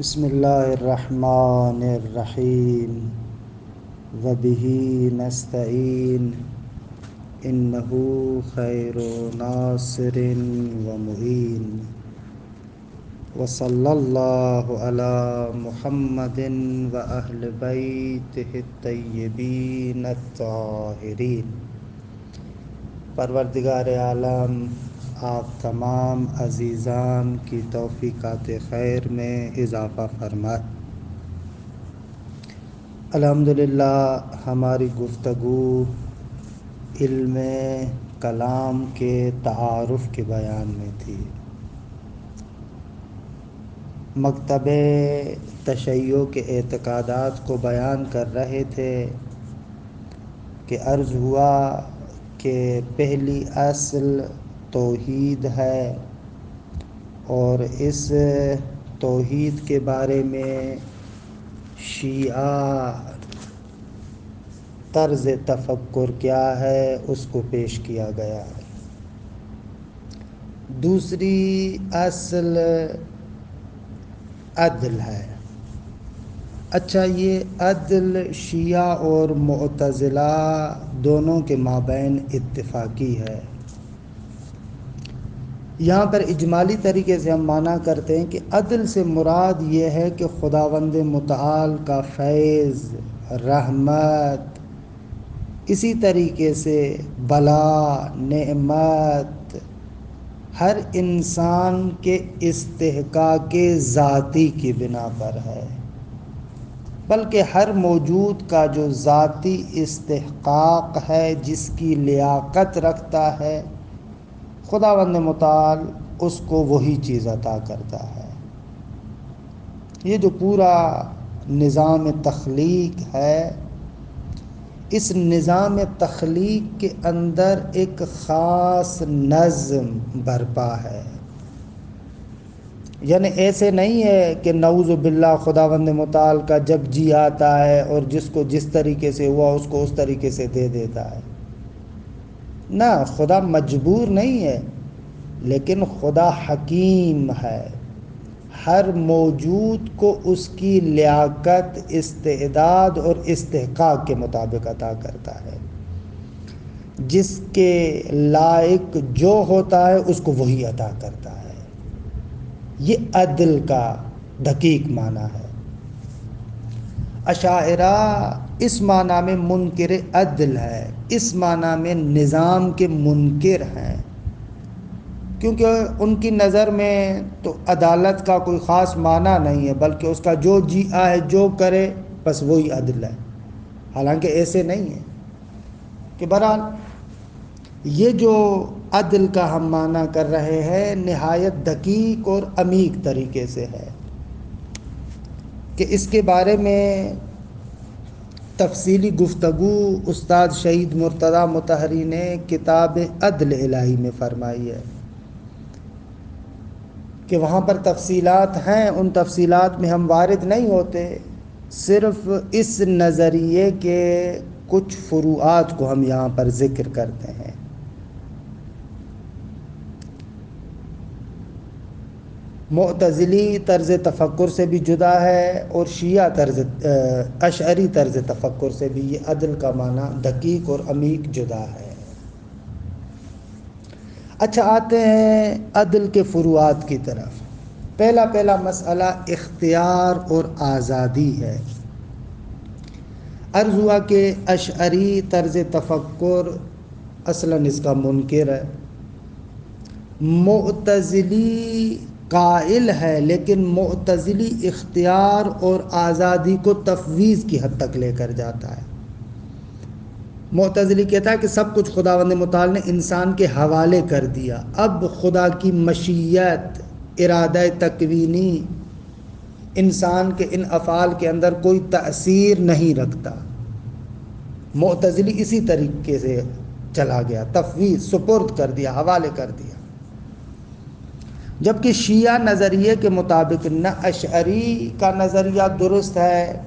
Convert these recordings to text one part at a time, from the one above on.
بسم اللہ الرحمن الرحیم وبہ نستعین انہ خیر ناصر ومعین وصلی اللہ علی محمد واہل بیتہ الطیبین الطاہرین۔ پروردگار عالم آپ تمام عزیزان کی توفیقات خیر میں اضافہ فرمائے۔ الحمدللہ ہماری گفتگو علم کلام کے تعارف کے بیان میں تھی۔ مکتب تشیع کے اعتقادات کو بیان کر رہے تھے کہ عرض ہوا کہ پہلی اصل توحید ہے، اور اس توحید کے بارے میں شیعہ طرز تفکر کیا ہے اس کو پیش کیا گیا ہے۔ دوسری اصل عدل ہے۔ اچھا، یہ عدل شیعہ اور معتزلہ دونوں کے مابین اتفاقی ہے۔ یہاں پر اجمالی طریقے سے ہم معنی کرتے ہیں کہ عدل سے مراد یہ ہے کہ خداوند متعال کا فیض، رحمت، اسی طریقے سے بلا، نعمت ہر انسان کے استحقاق ذاتی کی بنا پر ہے، بلکہ ہر موجود کا جو ذاتی استحقاق ہے، جس کی لیاقت رکھتا ہے، خداوند متعال اس کو وہی چیز عطا کرتا ہے۔ یہ جو پورا نظام تخلیق ہے، اس نظام تخلیق کے اندر ایک خاص نظم برپا ہے۔ یعنی ایسے نہیں ہے کہ نعوذ باللہ خداوند متعال کا جب جی آتا ہے اور جس کو جس طریقے سے ہوا اس کو اس طریقے سے دے دیتا ہے۔ نہ، خدا مجبور نہیں ہے، لیکن خدا حکیم ہے۔ ہر موجود کو اس کی لیاقت، استعداد اور استحقاق کے مطابق عطا کرتا ہے۔ جس کے لائق جو ہوتا ہے اس کو وہی عطا کرتا ہے۔ یہ عدل کا دقیق معنی ہے۔ اشاعرہ اس معنی میں منکر عدل ہے، اس معنی میں نظام کے منکر ہیں، کیونکہ ان کی نظر میں تو عدالت کا کوئی خاص معنی نہیں ہے، بلکہ اس کا جو جی آئے جو کرے بس وہی عدل ہے۔ حالانکہ ایسے نہیں ہے کہ بہرحال یہ جو عدل کا ہم معنی کر رہے ہیں نہایت دقیق اور عمیق طریقے سے ہے، کہ اس کے بارے میں تفصیلی گفتگو استاد شہید مرتضیٰ مطہری نے کتاب عدل الہی میں فرمائی ہے، کہ وہاں پر تفصیلات ہیں، ان تفصیلات میں ہم وارد نہیں ہوتے، صرف اس نظریے کے کچھ فروعات کو ہم یہاں پر ذکر کرتے ہیں۔ معتزلی طرز تفکر سے بھی جدا ہے، اور شیعہ اشعری طرز تفکر سے بھی یہ عدل کا معنی دقیق اور عمیق جدا ہے۔ اچھا، آتے ہیں عدل کے فروعات کی طرف۔ پہلا مسئلہ اختیار اور آزادی ہے۔ عرض ہوا کہ اشعری طرز تفکر اصلاً اس کا منکر ہے۔ معتزلی قائل ہے، لیکن معتزلی اختیار اور آزادی کو تفویض کی حد تک لے کر جاتا ہے۔ معتزلی کہتا ہے کہ سب کچھ خداوند متعال نے انسان کے حوالے کر دیا، اب خدا کی مشیت، ارادہ تکوینی انسان کے ان افعال کے اندر کوئی تأثیر نہیں رکھتا۔ معتزلی اسی طریقے سے چلا گیا، تفویض، سپرد کر دیا، حوالے کر دیا۔ جبکہ شیعہ نظریے کے مطابق نہ اشعری کا نظریہ درست ہے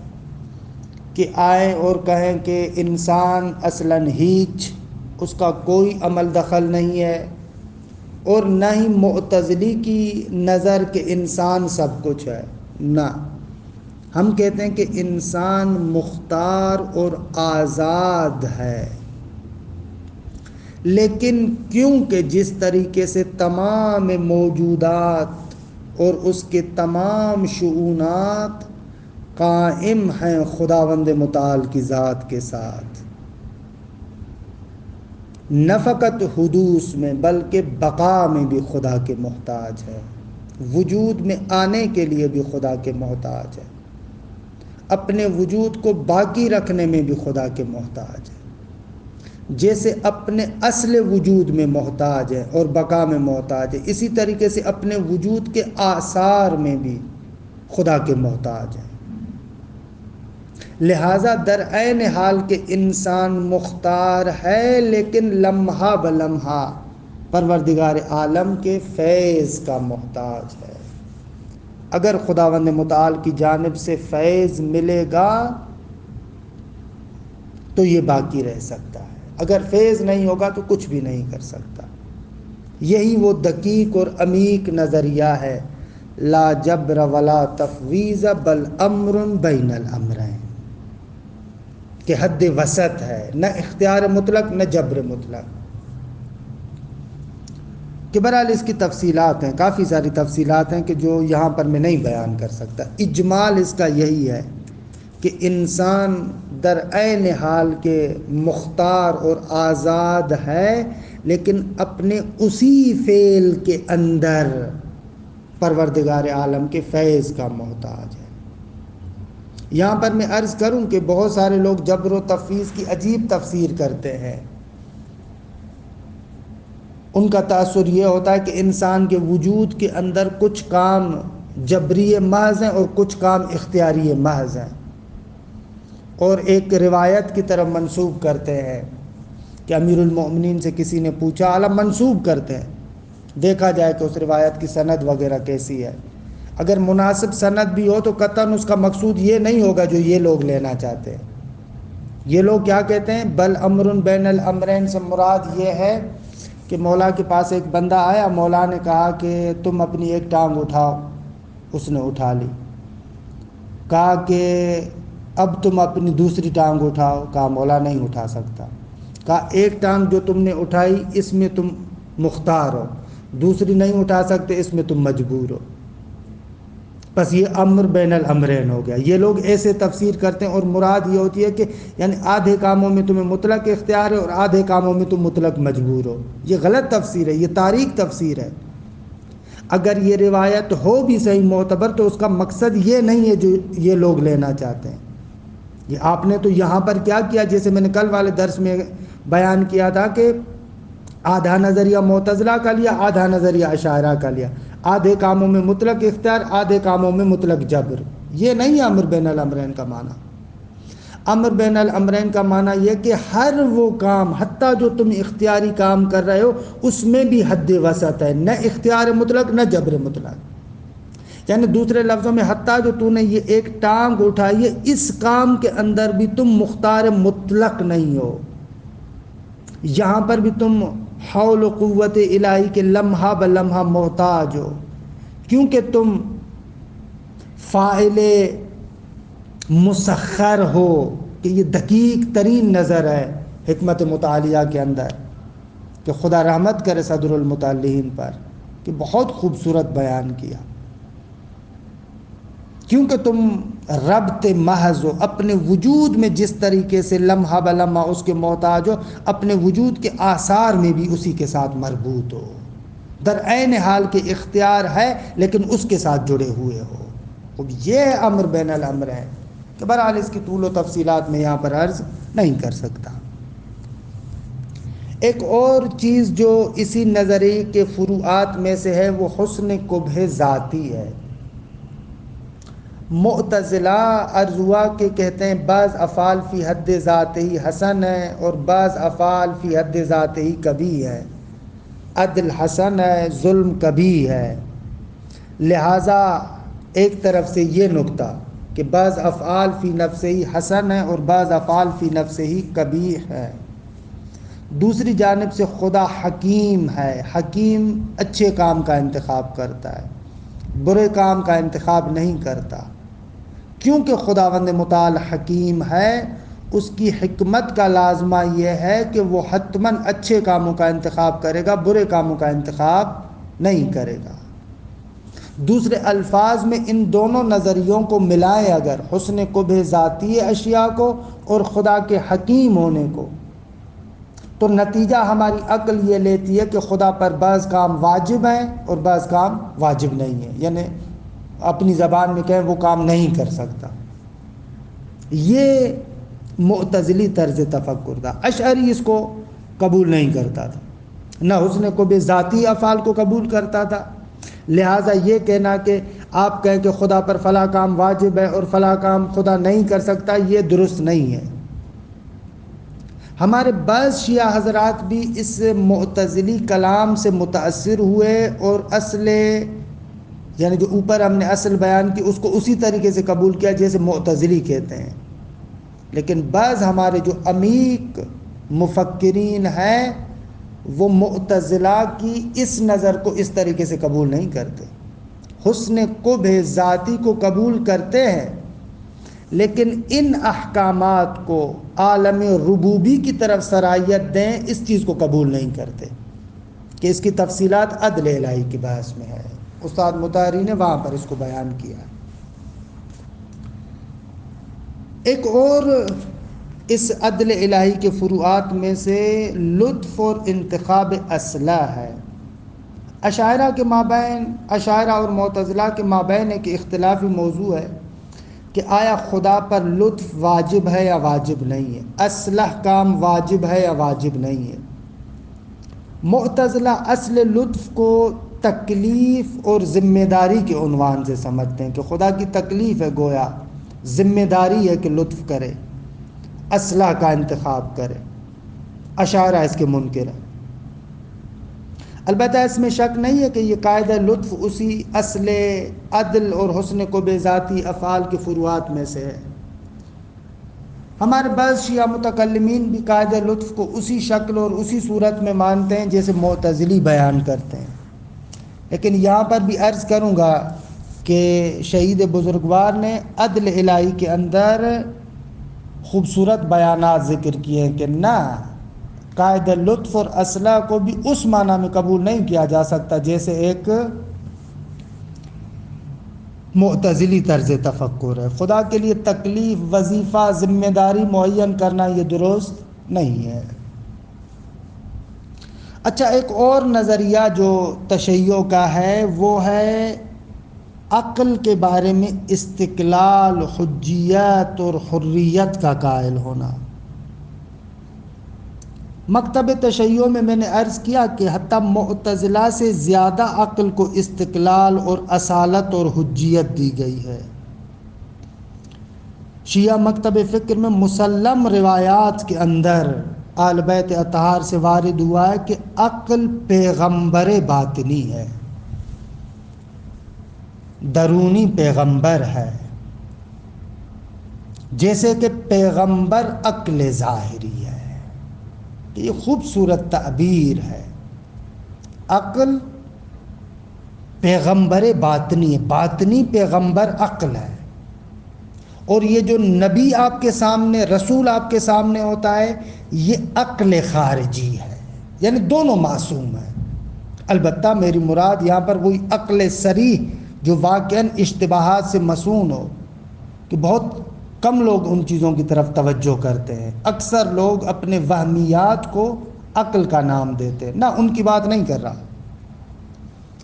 کہ آئیں اور کہیں کہ انسان اصلاً ہیچ، اس کا کوئی عمل دخل نہیں ہے، اور نہ ہی معتزلی کی نظر کہ انسان سب کچھ ہے۔ نہ، ہم کہتے ہیں کہ انسان مختار اور آزاد ہے، لیکن کیونکہ جس طریقے سے تمام موجودات اور اس کے تمام شؤونات قائم ہیں خداوند متعال کی ذات کے ساتھ، نہ فقط حدوث میں بلکہ بقا میں بھی خدا کے محتاج ہے، وجود میں آنے کے لیے بھی خدا کے محتاج ہے، اپنے وجود کو باقی رکھنے میں بھی خدا کے محتاج ہے، جیسے اپنے اصل وجود میں محتاج ہے اور بقا میں محتاج ہے، اسی طریقے سے اپنے وجود کے آثار میں بھی خدا کے محتاج ہے۔ لہٰذا در عین حال کہ انسان مختار ہے، لیکن لمحہ بلمحہ پروردگار عالم کے فیض کا محتاج ہے۔ اگر خداوند متعال کی جانب سے فیض ملے گا تو یہ باقی رہ سکتا ہے، اگر فیض نہیں ہوگا تو کچھ بھی نہیں کر سکتا۔ یہی وہ دقیق اور عمیق نظریہ ہے، لا جبر ولا تفویض بل امر بین الامرین، کہ حد وسط ہے، نہ اختیار مطلق نہ جبر مطلق۔ کہ بہرحال اس کی تفصیلات ہیں، کافی ساری تفصیلات ہیں کہ جو یہاں پر میں نہیں بیان کر سکتا۔ اجمال اس کا یہی ہے کہ انسان در عین حال کے مختار اور آزاد ہے، لیکن اپنے اسی فعل کے اندر پروردگار عالم کے فیض کا محتاج ہے۔ یہاں پر میں عرض کروں کہ بہت سارے لوگ جبر و تفویض کی عجیب تفسیر کرتے ہیں۔ ان کا تاثر یہ ہوتا ہے کہ انسان کے وجود کے اندر کچھ کام جبری محض ہیں اور کچھ کام اختیاری محض ہیں، اور ایک روایت کی طرف منسوب کرتے ہیں کہ امیر المؤمنین سے کسی نے پوچھا، عالم منسوب کرتے ہیں، دیکھا جائے کہ اس روایت کی سند وغیرہ کیسی ہے۔ اگر مناسب سند بھی ہو تو قطعاً اس کا مقصود یہ نہیں ہوگا جو یہ لوگ لینا چاہتے ہیں۔ یہ لوگ کیا کہتے ہیں؟ بل امر بین الامرین سے مراد یہ ہے کہ مولا کے پاس ایک بندہ آیا، مولا نے کہا کہ تم اپنی ایک ٹانگ اٹھاؤ، اس نے اٹھا لی۔ کہا کہ اب تم اپنی دوسری ٹانگ اٹھاؤ، کہا مولا نہیں اٹھا سکتا۔ کہا ایک ٹانگ جو تم نے اٹھائی اس میں تم مختار ہو، دوسری نہیں اٹھا سکتے، اس میں تم مجبور ہو۔ بس یہ امر بین الامرین ہو گیا۔ یہ لوگ ایسے تفسیر کرتے ہیں، اور مراد یہ ہوتی ہے کہ یعنی آدھے کاموں میں تمہیں مطلق اختیار ہے اور آدھے کاموں میں تم مطلق مجبور ہو۔ یہ غلط تفسیر ہے، یہ تاریک تفسیر ہے۔ اگر یہ روایت ہو بھی صحیح معتبر تو اس کا مقصد یہ نہیں ہے جو یہ لوگ لینا چاہتے ہیں۔ یہ آپ نے تو یہاں پر کیا کیا، جیسے میں نے کل والے درس میں بیان کیا تھا کہ آدھا نظریہ معتزلہ کا لیا، آدھا نظریہ اشاعرہ کا لیا، آدھے کاموں میں مطلق اختیار، آدھے کاموں میں مطلق جبر۔ یہ نہیں ہے امر بین الامرین کا معنی۔ امر بین الامرین کا معنی یہ کہ ہر وہ کام، حتیٰ جو تم اختیاری کام کر رہے ہو، اس میں بھی حد وسط ہے، نہ اختیار مطلق نہ جبر مطلق۔ یعنی دوسرے لفظوں میں حتیٰ جو تو نے یہ ایک ٹانگ اٹھائی ہے، اس کام کے اندر بھی تم مختار مطلق نہیں ہو، یہاں پر بھی تم حول و قوت الہی کے لمحہ بلمحہ محتاج ہو، کیونکہ تم فاعل مسخر ہو۔ کہ یہ دقیق ترین نظر ہے حکمت مطالعہ کے اندر، کہ خدا رحمت کرے صدر المطلعین پر، کہ بہت خوبصورت بیان کیا۔ کیونکہ تم ربط محض ہو، اپنے وجود میں جس طریقے سے لمحہ بلمحہ اس کے محتاج ہو، اپنے وجود کے آثار میں بھی اسی کے ساتھ مربوط ہو، در عین حال کے اختیار ہے لیکن اس کے ساتھ جڑے ہوئے ہو۔ اب یہ امر بین الامر ہے کہ بہرحال اس کی طول و تفصیلات میں یہاں پر عرض نہیں کر سکتا۔ ایک اور چیز جو اسی نظریے کے فروعات میں سے ہے وہ حسن قبح ذاتی ہے۔ معتزلہ عرض ہوا کہ کہتے ہیں بعض افعال فی حد ذات ہی حسن ہے اور بعض افعال فی حد ذات ہی کبھی ہے، عدل حسن ہے، ظلم کبھی ہے۔ لہٰذا ایک طرف سے یہ نکتہ کہ بعض افعال فی نفس ہی حسن ہے اور بعض افعال فی نفس ہی قبیح ہے، دوسری جانب سے خدا حکیم ہے، حکیم اچھے کام کا انتخاب کرتا ہے، برے کام کا انتخاب نہیں کرتا، کیونکہ خداوند متعال حکیم ہے۔ اس کی حکمت کا لازمہ یہ ہے کہ وہ حتماً اچھے کاموں کا انتخاب کرے گا، برے کاموں کا انتخاب نہیں کرے گا۔ دوسرے الفاظ میں ان دونوں نظریوں کو ملائیں اگر، حسن قبح ذاتی اشیاء کو اور خدا کے حکیم ہونے کو، تو نتیجہ ہماری عقل یہ لیتی ہے کہ خدا پر بعض کام واجب ہیں اور بعض کام واجب نہیں ہیں، یعنی اپنی زبان میں کہیں وہ کام نہیں کر سکتا۔ یہ معتزلی طرز تفکر تھا۔ اشعری اس کو قبول نہیں کرتا تھا، نہ حسن قبح ذاتی افعال کو قبول کرتا تھا، لہٰذا یہ کہنا کہ آپ کہیں کہ خدا پر فلاں کام واجب ہے اور فلاں کام خدا نہیں کر سکتا، یہ درست نہیں ہے۔ ہمارے بعض شیعہ حضرات بھی اس معتزلی کلام سے متاثر ہوئے اور اصل، یعنی جو اوپر ہم نے اصل بیان کی اس کو اسی طریقے سے قبول کیا جیسے معتزلی کہتے ہیں، لیکن بعض ہمارے جو عمیق مفکرین ہیں وہ معتزلہ کی اس نظر کو اس طریقے سے قبول نہیں کرتے۔ حسن قبح ذاتی کو قبول کرتے ہیں، لیکن ان احکامات کو عالم ربوبی کی طرف صلاحیت دیں، اس چیز کو قبول نہیں کرتے کہ اس کی تفصیلات عدل الہی کی بحث میں ہے۔ استاد مطہری نے وہاں پر اس کو بیان کیا۔ ایک اور اس عدل الہی کے فروعات میں سے لطف اور انتخاب اصلاح ہے۔ اشاعرہ کے مابین، اشاعرہ اور معتزلہ کے مابین ایک اختلافی موضوع ہے کہ آیا خدا پر لطف واجب ہے یا واجب نہیں ہے، اصلاح کام واجب ہے یا واجب نہیں ہے۔ معتزلہ اصل لطف کو تکلیف اور ذمہ داری کے عنوان سے سمجھتے ہیں کہ خدا کی تکلیف ہے، گویا ذمہ داری ہے کہ لطف کرے، اصلاح کا انتخاب کرے۔ اشاعرہ اس کے منکر ہیں۔ البتہ اس میں شک نہیں ہے کہ یہ قاعدہ لطف اسی اصل عدل اور حسن قبح ذاتی افعال کے فروعات میں سے ہے۔ ہمارے بعض شیعہ متکلمین بھی قاعدہ لطف کو اسی شکل اور اسی صورت میں مانتے ہیں جیسے معتزلی بیان کرتے ہیں، لیکن یہاں پر بھی عرض کروں گا کہ شہید بزرگوار نے عدل الہی کے اندر خوبصورت بیانات ذکر کیے ہیں کہ نہ، قاعدہ لطف اور اصلاح کو بھی اس معنی میں قبول نہیں کیا جا سکتا جیسے ایک معتزلی طرز تفکر ہے۔ خدا کے لیے تکلیف، وظیفہ، ذمہ داری معین کرنا یہ درست نہیں ہے۔ اچھا، ایک اور نظریہ جو تشیع کا ہے وہ ہے عقل کے بارے میں استقلال، حجیت اور حریت کا قائل ہونا۔ مکتب تشیع میں نے عرض کیا کہ حتیٰ معتزلہ سے زیادہ عقل کو استقلال اور اصالت اور حجیت دی گئی ہے۔ شیعہ مکتب فکر میں مسلم روایات کے اندر آل بیت اطہار سے وارد ہوا ہے کہ عقل پیغمبر باطنی ہے، درونی پیغمبر ہے، جیسے کہ پیغمبر عقل ظاہری ہے۔ یہ خوبصورت تعبیر ہے۔ عقل پیغمبر باطنی ہے، باطنی پیغمبر عقل ہے، اور یہ جو نبی آپ کے سامنے، رسول آپ کے سامنے ہوتا ہے، یہ عقل خارجی ہے، یعنی دونوں معصوم ہیں۔ البتہ میری مراد یہاں پر وہی عقل صریح جو واقعاً اشتباہات سے مصون ہو، کہ بہت کم لوگ ان چیزوں کی طرف توجہ کرتے ہیں۔ اکثر لوگ اپنے وہمیات کو عقل کا نام دیتے ہیں، نہ ان کی بات نہیں کر رہا۔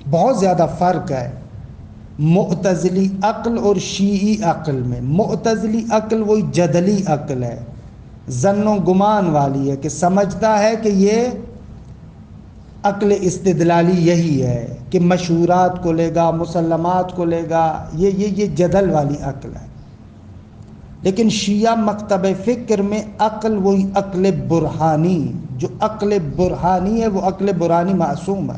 بہت زیادہ فرق ہے معتزلی عقل اور شیعی عقل میں۔ معتزلی عقل وہی جدلی عقل ہے، ظن و گمان والی ہے، کہ سمجھتا ہے کہ یہ عقل استدلالی یہی ہے کہ مشہورات کو لے گا، مسلمات کو لے گا، یہ جدل والی عقل ہے۔ لیکن شیعہ مکتب فکر میں عقل وہی عقل برہانی، جو عقل برہانی ہے وہ عقل برہانی معصوم ہے۔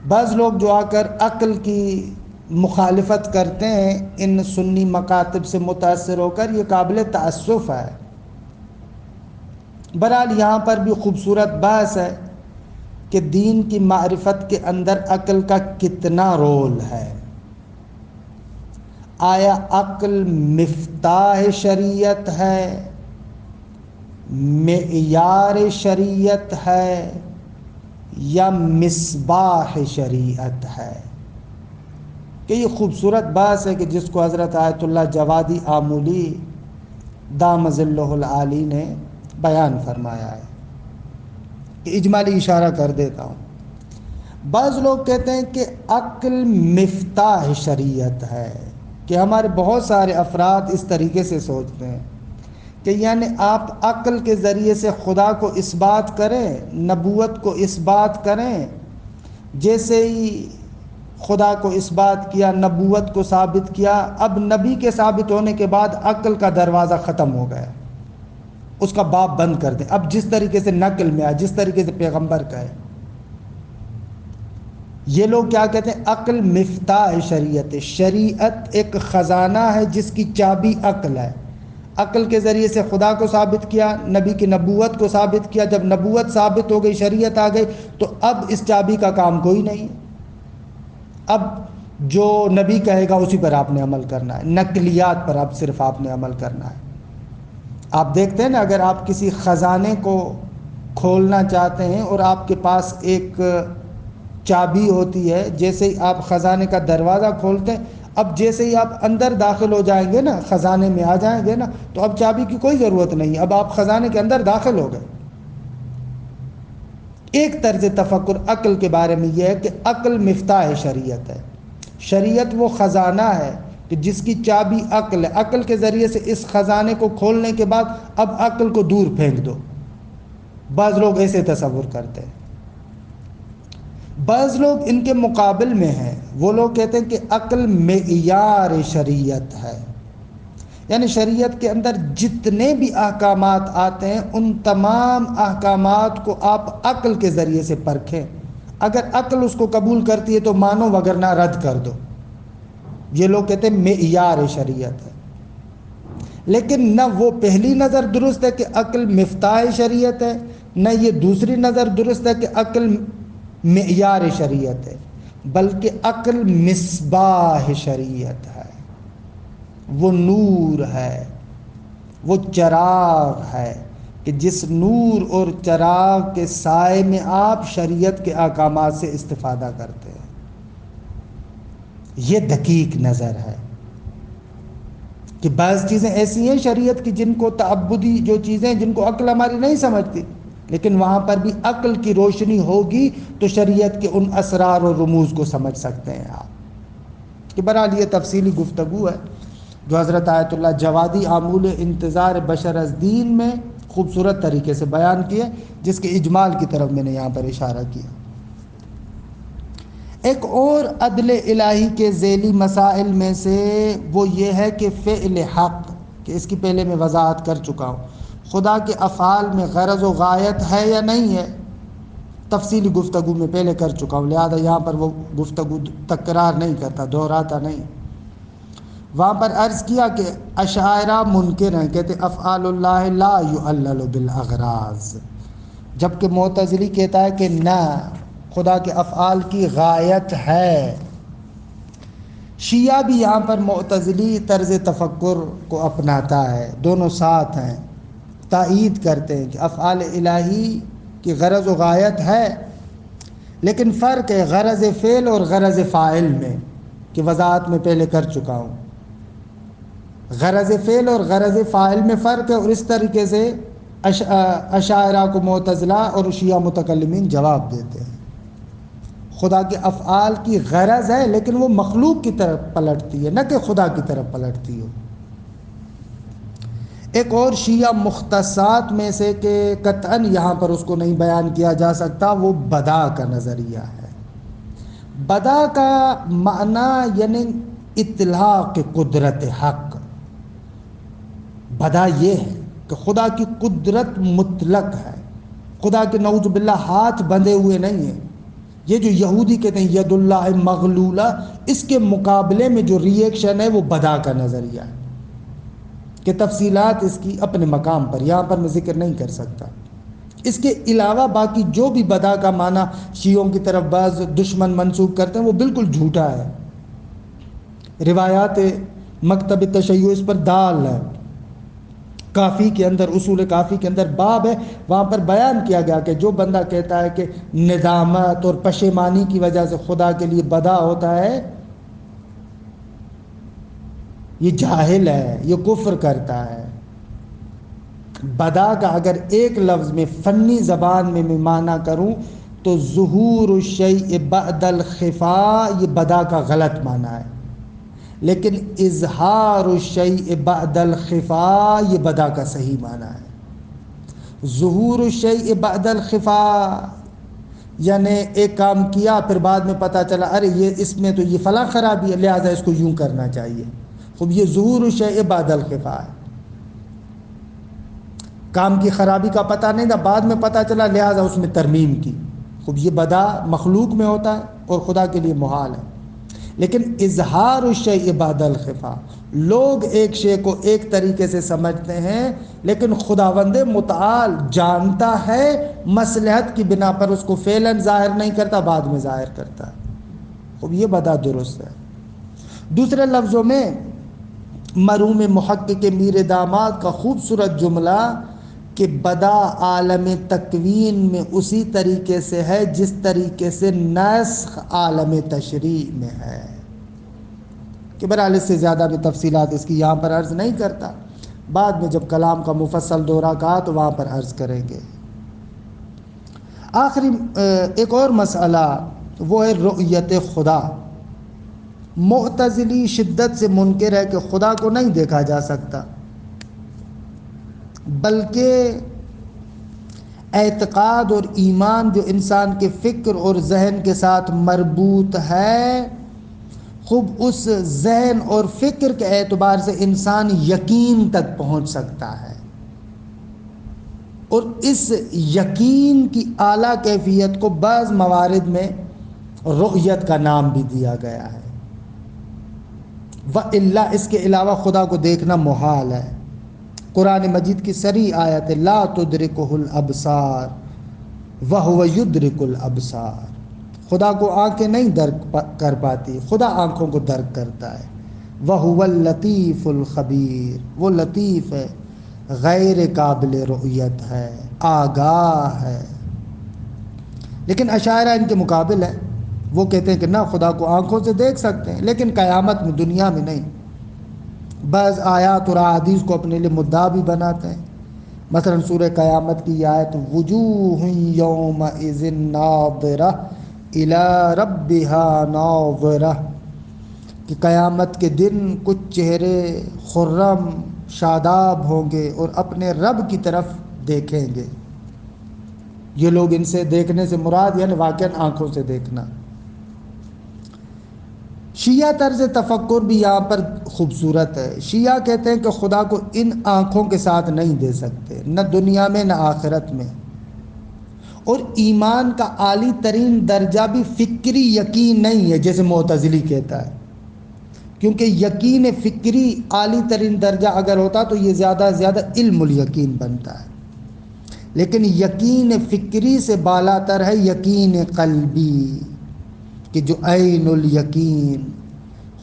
بعض لوگ جو آ کر عقل کی مخالفت کرتے ہیں ان سنی مکاتب سے متاثر ہو کر، یہ قابل تأسف ہے۔ بہرحال یہاں پر بھی خوبصورت بحث ہے کہ دین کی معرفت کے اندر عقل کا کتنا رول ہے۔ آیا عقل مفتاح شریعت ہے، معیار شریعت ہے، یا مصباح شریعت ہے؟ کہ یہ خوبصورت بات ہے کہ جس کو حضرت آیت اللہ جوادی آمولی دام ظلہ العالی نے بیان فرمایا ہے، کہ اجمالی اشارہ کر دیتا ہوں۔ بعض لوگ کہتے ہیں کہ عقل مفتاح شریعت ہے، کہ ہمارے بہت سارے افراد اس طریقے سے سوچتے ہیں کہ یعنی آپ عقل کے ذریعے سے خدا کو اس بات کریں، نبوت کو اس بات کریں، جیسے ہی خدا کو اس بات کیا، نبوت کو ثابت کیا، اب نبی کے ثابت ہونے کے بعد عقل کا دروازہ ختم ہو گیا، اس کا باب بند کر دیں۔ اب جس طریقے سے نقل میں آیا، جس طریقے سے پیغمبر کا ہے، یہ لوگ کیا کہتے ہیں؟ عقل مفتاح شریعت ہے۔ شریعت ایک خزانہ ہے جس کی چابی عقل ہے۔ عقل کے ذریعے سے خدا کو ثابت کیا، نبی کی نبوت کو ثابت کیا، جب نبوت ثابت ہو گئی، شریعت آ گئی، تو اب اس چابی کا کام کوئی نہیں ہے۔ اب جو نبی کہے گا اسی پر آپ نے عمل کرنا ہے، نقلیات پر اب صرف آپ نے عمل کرنا ہے۔ آپ دیکھتے ہیں نا، اگر آپ کسی خزانے کو کھولنا چاہتے ہیں اور آپ کے پاس ایک چابی ہوتی ہے، جیسے ہی آپ خزانے کا دروازہ کھولتے ہیں، اب جیسے ہی آپ اندر داخل ہو جائیں گے نا، خزانے میں آ جائیں گے نا، تو اب چابی کی کوئی ضرورت نہیں، اب آپ خزانے کے اندر داخل ہو گئے۔ ایک طرز تفکر عقل کے بارے میں یہ ہے کہ عقل مفتاح شریعت ہے۔ شریعت وہ خزانہ ہے کہ جس کی چابی عقل ہے، عقل کے ذریعے سے اس خزانے کو کھولنے کے بعد اب عقل کو دور پھینک دو۔ بعض لوگ ایسے تصور کرتے ہیں۔ بعض لوگ ان کے مقابل میں ہیں، وہ لوگ کہتے ہیں کہ عقل معیار شریعت ہے، یعنی شریعت کے اندر جتنے بھی احکامات آتے ہیں ان تمام احکامات کو آپ عقل کے ذریعے سے پرکھیں، اگر عقل اس کو قبول کرتی ہے تو مانو، وگرنہ رد کر دو۔ یہ لوگ کہتے ہیں معیار شریعت ہے۔ لیکن نہ وہ پہلی نظر درست ہے کہ عقل مفتاح شریعت ہے، نہ یہ دوسری نظر درست ہے کہ عقل معیار شریعت ہے، بلکہ عقل مصباح شریعت ہے، وہ نور ہے، وہ چراغ ہے، کہ جس نور اور چراغ کے سائے میں آپ شریعت کے احکامات سے استفادہ کرتے ہیں۔ یہ دقیق نظر ہے کہ بعض چیزیں ایسی ہیں شریعت کی جن کو تعبدی جو چیزیں جن کو عقل ہماری نہیں سمجھتی، لیکن وہاں پر بھی عقل کی روشنی ہوگی تو شریعت کے ان اسرار اور رموز کو سمجھ سکتے ہیں آپ۔ کہ بہرحال یہ تفصیلی گفتگو ہے جو حضرت آیت اللہ جوادی آمول انتظار بشر از دین میں خوبصورت طریقے سے بیان کیے، جس کے اجمال کی طرف میں نے یہاں پر اشارہ کیا۔ ایک اور عدل الہی کے ذیلی مسائل میں سے وہ یہ ہے کہ فعل حق، کہ اس کی پہلے میں وضاحت کر چکا ہوں، خدا کے افعال میں غرض و غایت ہے یا نہیں ہے، تفصیلی گفتگو میں پہلے کر چکا ہوں، لہذا یہاں پر وہ گفتگو تکرار نہیں کرتا، دہراتا نہیں۔ وہاں پر عرض کیا کہ اشاعرہ منکر ہیں، کہتے افعال اللہ لا یعلل بالاغراض، جبکہ معتزلی کہتا ہے کہ نہ، خدا کے افعال کی غایت ہے۔ شیعہ بھی یہاں پر معتزلی طرز تفکر کو اپناتا ہے، دونوں ساتھ ہیں، تائید کرتے ہیں کہ افعال الہی کی غرض و غایت ہے، لیکن فرق ہے غرض فعل اور غرض فاعل میں، کہ وضاحت میں پہلے کر چکا ہوں۔ غرض فعل اور غرض فاعل میں فرق ہے، اور اس طریقے سے اشاعرہ کو معتزلہ اور شیعہ متکلمین جواب دیتے ہیں۔ خدا کے افعال کی غرض ہے، لیکن وہ مخلوق کی طرف پلٹتی ہے، نہ کہ خدا کی طرف پلٹتی ہو۔ ایک اور شیعہ مختصات میں سے کہ قطعاً یہاں پر اس کو نہیں بیان کیا جا سکتا، وہ بدا کا نظریہ ہے۔ بدا کا معنی یعنی اطلاق قدرت حق۔ بدا یہ ہے کہ خدا کی قدرت مطلق ہے، خدا کے نعوذ باللہ ہاتھ بندھے ہوئے نہیں ہیں۔ یہ جو یہودی کہتے ہیں ید اللہ مغلولہ، اس کے مقابلے میں جو ری ایکشن ہے وہ بدا کا نظریہ ہے، کہ تفصیلات اس کی اپنے مقام پر یہاں پر میں ذکر نہیں کر سکتا۔ اس کے علاوہ باقی جو بھی بدا کا معنی شیعوں کی طرف بعض دشمن منسوب کرتے ہیں وہ بالکل جھوٹا ہے۔ روایات مکتب تشیع اس پر دال ہے۔ کافی کے اندر، اصول کافی کے اندر باب ہے، وہاں پر بیان کیا گیا کہ جو بندہ کہتا ہے کہ ندامت اور پشیمانی کی وجہ سے خدا کے لیے بدا ہوتا ہے، یہ جاہل ہے، یہ کفر کرتا ہے۔ بدا کا اگر ایک لفظ میں فنی زبان میں معنی کروں تو ظہور الشیء بعد الخفاء، یہ بدا کا غلط معنی ہے، لیکن اظہار الشیء بعد الخفاء یہ بدا کا صحیح معنی ہے۔ ظہور الشیء بعد الخفاء یعنی ایک کام کیا پھر بعد میں پتہ چلا ارے یہ اس میں تو یہ فلاں خرابی ہے لہذا اس کو یوں کرنا چاہیے، خب یہ ظہور الشیء بعد الخفاء ہے۔ کام کی خرابی کا پتہ نہیں تھا، بعد میں پتہ چلا لہذا اس میں ترمیم کی، خب یہ بدا مخلوق میں ہوتا ہے اور خدا کے لیے محال ہے۔ لیکن اظہار الشیء بعد الخفاء، لوگ ایک شے کو ایک طریقے سے سمجھتے ہیں لیکن خداوند متعال جانتا ہے، مصلحت کی بنا پر اس کو فعلاً ظاہر نہیں کرتا، بعد میں ظاہر کرتا ہے، خب یہ بدا درست ہے۔ دوسرے لفظوں میں مرحوم محقق میر داماد کا خوبصورت جملہ کہ بدا عالم تکوین میں اسی طریقے سے ہے جس طریقے سے نسخ عالم تشریع میں ہے، کہ بہرحال اس سے زیادہ بھی تفصیلات اس کی یہاں پر عرض نہیں کرتا، بعد میں جب کلام کا مفصل دورہ کہا تو وہاں پر عرض کریں گے۔ آخری ایک اور مسئلہ وہ ہے رؤیت خدا۔ معتزلی شدت سے منکر ہے کہ خدا کو نہیں دیکھا جا سکتا، بلکہ اعتقاد اور ایمان جو انسان کے فکر اور ذہن کے ساتھ مربوط ہے، خوب اس ذہن اور فکر کے اعتبار سے انسان یقین تک پہنچ سکتا ہے، اور اس یقین کی اعلیٰ کیفیت کو بعض موارد میں رؤیت کا نام بھی دیا گیا ہے۔ وَإِلَّا اس کے علاوہ خدا کو دیکھنا محال ہے۔ قرآن مجید کی صریح آیت ہے لا تدرکہ الابصار وہو یدرک الابصار، خدا کو آنکھیں نہیں درک کر پاتی، خدا آنکھوں کو درک کرتا ہے۔ وہو اللطیف الخبیر، وہ لطیف ہے، غیر قابل رؤیت ہے، آگاہ ہے۔ لیکن اشاعرہ ان کے مقابل ہے، وہ کہتے ہیں کہ نہ خدا کو آنکھوں سے دیکھ سکتے ہیں لیکن قیامت میں، دنیا میں نہیں۔ بعض آیات اور احادیث کو اپنے لیے مدعا بھی بناتے ہیں، مثلا سورہ قیامت کی آیت وجوہ یومئذ ناظرہ الی ربہا ناظرہ، کہ قیامت کے دن کچھ چہرے خرم شاداب ہوں گے اور اپنے رب کی طرف دیکھیں گے۔ یہ لوگ ان سے دیکھنے سے مراد یعنی واقعاً آنکھوں سے دیکھنا۔ شیعہ طرز تفکر بھی یہاں پر خوبصورت ہے۔ شیعہ کہتے ہیں کہ خدا کو ان آنکھوں کے ساتھ نہیں دے سکتے، نہ دنیا میں نہ آخرت میں، اور ایمان کا عالی ترین درجہ بھی فکری یقین نہیں ہے جیسے معتزلی کہتا ہے، کیونکہ یقین فکری عالی ترین درجہ اگر ہوتا تو یہ زیادہ سے زیادہ علم الیقین بنتا ہے، لیکن یقین فکری سے بالا تر ہے یقین قلبی، کہ جو عین الیقین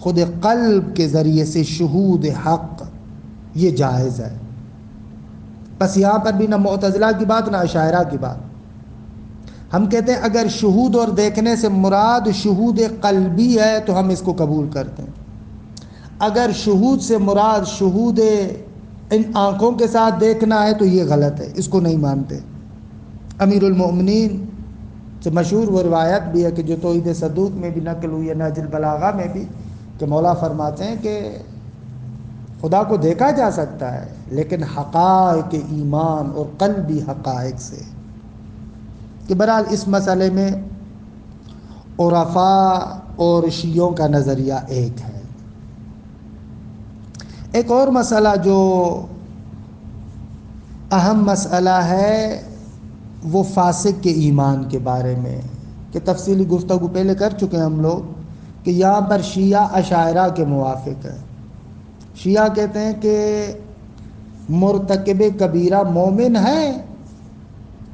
خود قلب کے ذریعے سے شہود حق، یہ جائز ہے۔ بس یہاں پر بھی نہ معتزلہ کی بات نہ اشاعرہ کی بات، ہم کہتے ہیں اگر شہود اور دیکھنے سے مراد شہود قلبی ہے تو ہم اس کو قبول کرتے ہیں، اگر شہود سے مراد شہود ان آنکھوں کے ساتھ دیکھنا ہے تو یہ غلط ہے، اس کو نہیں مانتے۔ امیر المؤمنین سے مشہور وہ روایت بھی ہے کہ جو توحید صدوق میں بھی نقل ہوئی ہے، نہج البلاغہ میں بھی، کہ مولا فرماتے ہیں کہ خدا کو دیکھا جا سکتا ہے لیکن حقائق ایمان اور قلبی حقائق سے، کہ بہرحال اس مسئلے میں عرفاء اور شیعوں کا نظریہ ایک ہے۔ ایک اور مسئلہ جو اہم مسئلہ ہے وہ فاسق کے ایمان کے بارے میں، کہ تفصیلی گفتگو پہلے کر چکے ہیں ہم لوگ، کہ یہاں پر شیعہ اشاعرہ کے موافق ہے۔ شیعہ کہتے ہیں کہ مرتکب کبیرہ مومن ہے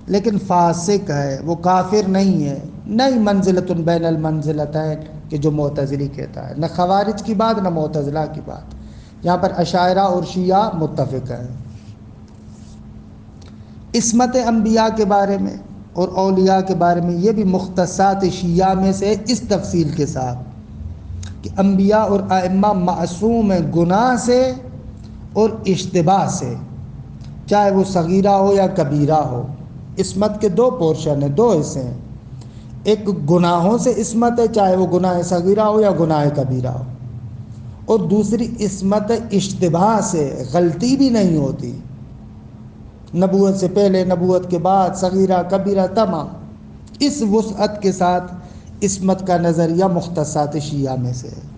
لیکن فاسق ہے، وہ کافر نہیں ہے، نہیں منزلۃ بین المنزلتین کہ جو معتزلی کہتا ہے، نہ خوارج کی بات نہ معتزلہ کی بات۔ یہاں پر اشاعرہ اور شیعہ متفق ہیں۔ عصمت انبیاء کے بارے میں اور اولیاء کے بارے میں یہ بھی مختصات شیعہ میں سے اس تفصیل کے ساتھ کہ انبیاء اور ائمہ معصوم ہیں گناہ سے اور اشتباہ سے، چاہے وہ صغیرہ ہو یا کبیرہ ہو۔ عصمت کے دو پورشن ہیں، دو حصے ہیں، ایک گناہوں سے عصمت ہے، چاہے وہ گناہ صغیرہ ہو یا گناہ کبیرہ ہو، اور دوسری عصمت اشتباہ سے، غلطی بھی نہیں ہوتی، نبوت سے پہلے نبوت کے بعد، صغیرہ کبیرہ تمام۔ اس وسعت کے ساتھ عصمت کا نظریہ مختصات شیعہ میں سے ہے۔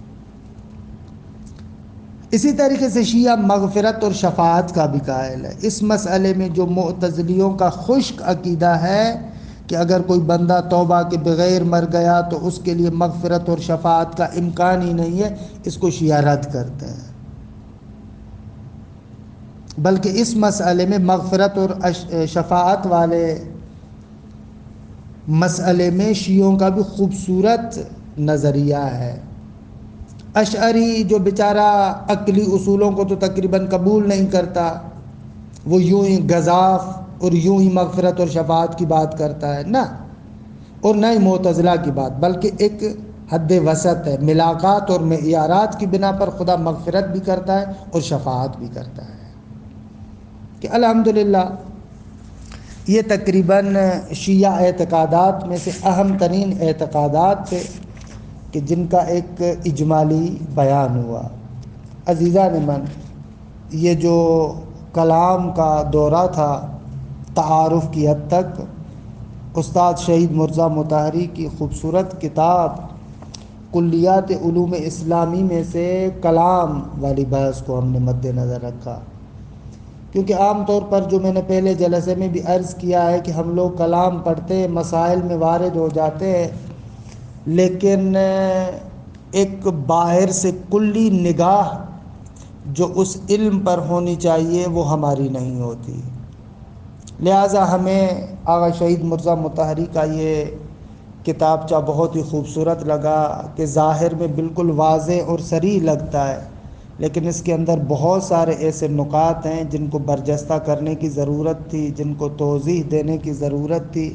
اسی طریقے سے شیعہ مغفرت اور شفاعت کا بھی قائل ہے۔ اس مسئلے میں جو معتزلیوں کا خشک عقیدہ ہے کہ اگر کوئی بندہ توبہ کے بغیر مر گیا تو اس کے لیے مغفرت اور شفاعت کا امکان ہی نہیں ہے، اس کو شیعہ رد کرتے ہیں۔ بلکہ اس مسئلے میں مغفرت اور شفاعت والے مسئلے میں شیعوں کا بھی خوبصورت نظریہ ہے۔ اشعری جو بیچارہ عقلی اصولوں کو تو تقریباً قبول نہیں کرتا، وہ یوں ہی گزاف اور یوں ہی مغفرت اور شفاعت کی بات کرتا ہے، نہ، اور نہ ہی معتزلہ کی بات، بلکہ ایک حد وسط ہے، ملاقات اور معیارات کی بنا پر خدا مغفرت بھی کرتا ہے اور شفاعت بھی کرتا ہے۔ کہ الحمدللہ یہ تقریباً شیعہ اعتقادات میں سے اہم ترین اعتقادات تھے کہ جن کا ایک اجمالی بیان ہوا۔ عزیزان من، یہ جو کلام کا دورہ تھا تعارف کی حد تک، استاد شہید مرزا مطہری کی خوبصورت کتاب کلیات علوم اسلامی میں سے کلام والی بحث کو ہم نے مد نظر رکھا، کیونکہ عام طور پر جو میں نے پہلے جلسے میں بھی عرض کیا ہے کہ ہم لوگ کلام پڑھتے ہیں، مسائل میں وارد ہو جاتے ہیں، لیکن ایک باہر سے کلی نگاہ جو اس علم پر ہونی چاہیے وہ ہماری نہیں ہوتی۔ لہٰذا ہمیں آغا شہید مرزا مطہری کا یہ کتابچہ بہت ہی خوبصورت لگا کہ ظاہر میں بالکل واضح اور صریح لگتا ہے، لیکن اس کے اندر بہت سارے ایسے نکات ہیں جن کو برجستہ کرنے کی ضرورت تھی، جن کو توضیح دینے کی ضرورت تھی۔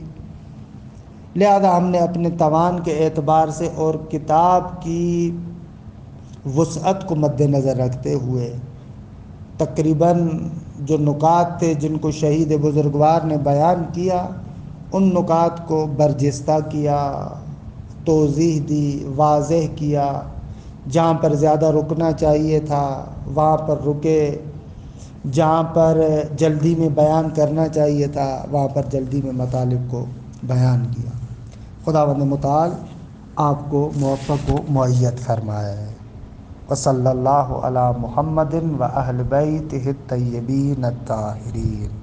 لہذا ہم نے اپنے توان کے اعتبار سے اور کتاب کی وسعت کو مد نظر رکھتے ہوئے تقریباً جو نکات تھے جن کو شہید بزرگوار نے بیان کیا، ان نکات کو برجستہ کیا، توضیح دی، واضح کیا، جہاں پر زیادہ رکنا چاہیے تھا وہاں پر رکے، جہاں پر جلدی میں بیان کرنا چاہیے تھا وہاں پر جلدی میں مطالب کو بیان کیا۔ خداوند متعال آپ کو موفق و مؤید فرمائے۔ وصلی اللہ علی محمد و اہل بیتہ الطیبین الطاہرین۔